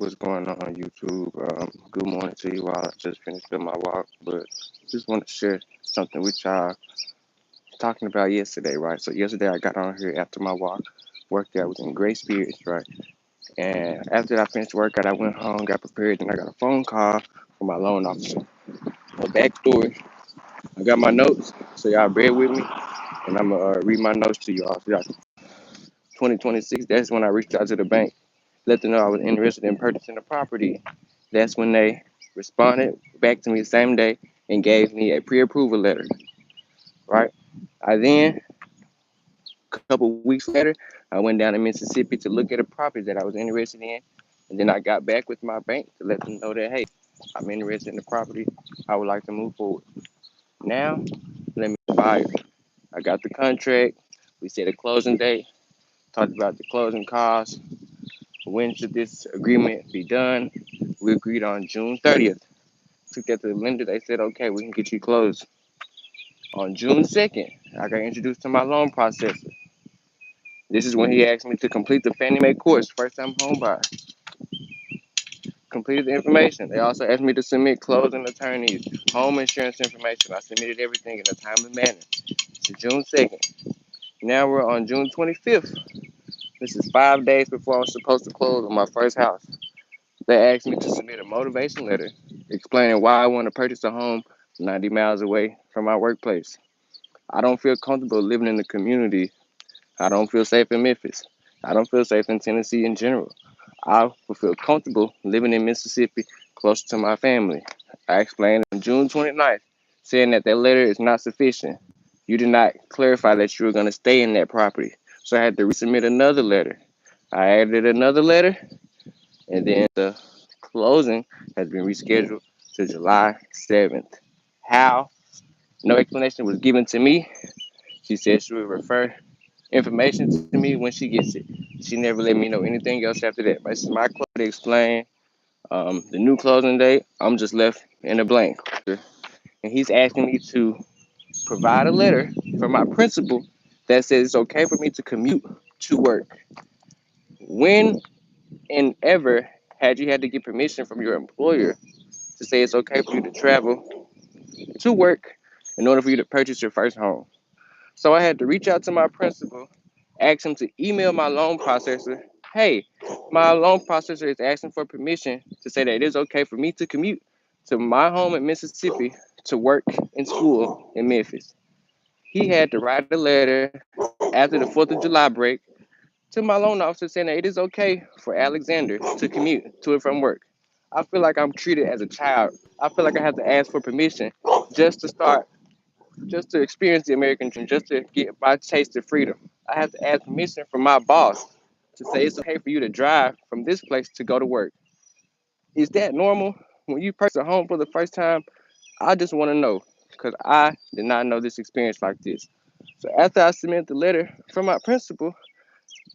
What's going on YouTube? Good morning to you all. I just finished up my walk, but just want to share something with y'all. Talking about yesterday, right? So yesterday I got on here after my walk, worked out, was in great spirits, right? And after I finished workout, I went home, got prepared, and I got a phone call from my loan officer. So backstory, I got my notes, so y'all bear with me, and I'm gonna read my notes to you all. So y'all, 2026, that's when I reached out to the bank, let them know I was interested in purchasing the property. That's when they responded back to me the same day and gave me a pre-approval letter, right? I then, a couple weeks later, I went down to Mississippi to look at a property that I was interested in. And then I got back with my bank to let them know that, hey, I'm interested in the property. I would like to move forward. Now, let me buy it. I got the contract. We set a closing date, talked about the closing costs. When should this agreement be done? We agreed on June 30th. Took that to the lender. They said, okay, we can get you closed. On June 2nd, I got introduced to my loan processor. This is when he asked me to complete the Fannie Mae course, first time home buyer. Completed the information. They also asked me to submit closing attorneys, home insurance information. I submitted everything in a timely manner. It's June 2nd. Now we're on June 25th. This is 5 days before I was supposed to close on my first house. They asked me to submit a motivation letter explaining why I want to purchase a home 90 miles away from my workplace. I don't feel comfortable living in the community. I don't feel safe in Memphis. I don't feel safe in Tennessee in general. I would feel comfortable living in Mississippi close to my family. I explained on June 29th, saying that that letter is not sufficient. You did not clarify that you were going to stay in that property. So I had to resubmit another letter. I added another letter, and then the closing has been rescheduled to July 7th. How? No explanation was given to me. She said she would refer information to me when she gets it. She never let me know anything else after that. But this is my club to explain the new closing date. I'm just left in a blank. And he's asking me to provide a letter from my principal that says it's okay for me to commute to work. When and ever had you had to get permission from your employer to say it's okay for you to travel to work in order for you to purchase your first home? So I had to reach out to my principal, ask him to email my loan processor. Hey, my loan processor is asking for permission to say that it is okay for me to commute to my home in Mississippi to work in school in Memphis. He had to write a letter after the 4th of July break to my loan officer saying that it is okay for Alexander to commute to and from work. I feel like I'm treated as a child. I feel like I have to ask for permission just to start, just to experience the American dream, just to get my taste of freedom. I have to ask permission from my boss to say it's okay for you to drive from this place to go to work. Is that normal? When you purchase a home for the first time, I just want to know because I did not know this experience like this. So after I submit the letter from my principal,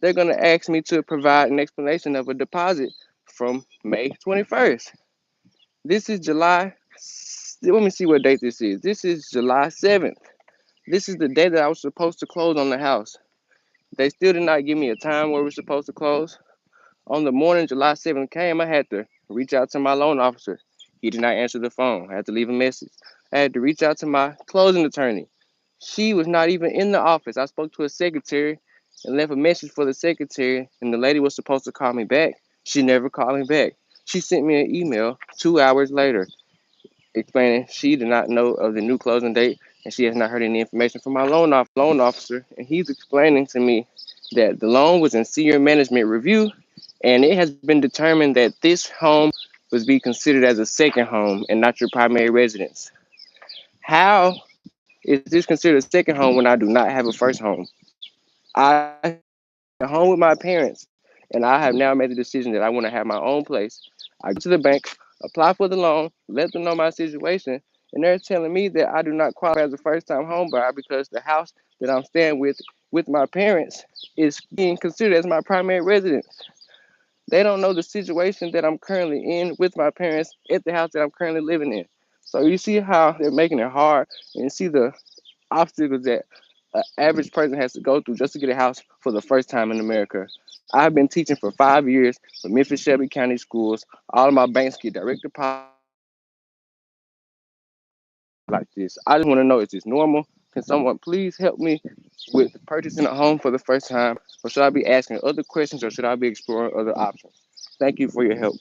they're going to ask me to provide an explanation of a deposit from May 21st. This is July. Let me see what date this is. This is July 7th. This is the day that I was supposed to close on the house. They still did not give me a time where we're supposed to close. On the morning July 7th came, I had to reach out to my loan officer. He did not answer the phone. I had to leave a message. I had to reach out to my closing attorney. She was not even in the office. I spoke to a secretary and left a message for the secretary, and the lady was supposed to call me back. She never called me back. She sent me an email 2 hours later explaining she did not know of the new closing date and she has not heard any information from my loan officer. And he's explaining to me that the loan was in senior management review and it has been determined that this home was be considered as a second home and not your primary residence. How is this considered a second home when I do not have a first home? I at home with my parents, and I have now made the decision that I want to have my own place. I go to the bank, apply for the loan, let them know my situation, and they're telling me that I do not qualify as a first-time home buyer because the house that I'm staying with my parents is being considered as my primary residence. They don't know the situation that I'm currently in with my parents at the house that I'm currently living in. So you see how they're making it hard, and you see the obstacles that an average person has to go through just to get a house for the first time in America. I've been teaching for 5 years for Memphis Shelby County schools. All of my banks get direct deposit like this. I just want to know, is this normal? Can someone please help me with purchasing a home for the first time? Or should I be asking other questions or should I be exploring other options? Thank you for your help.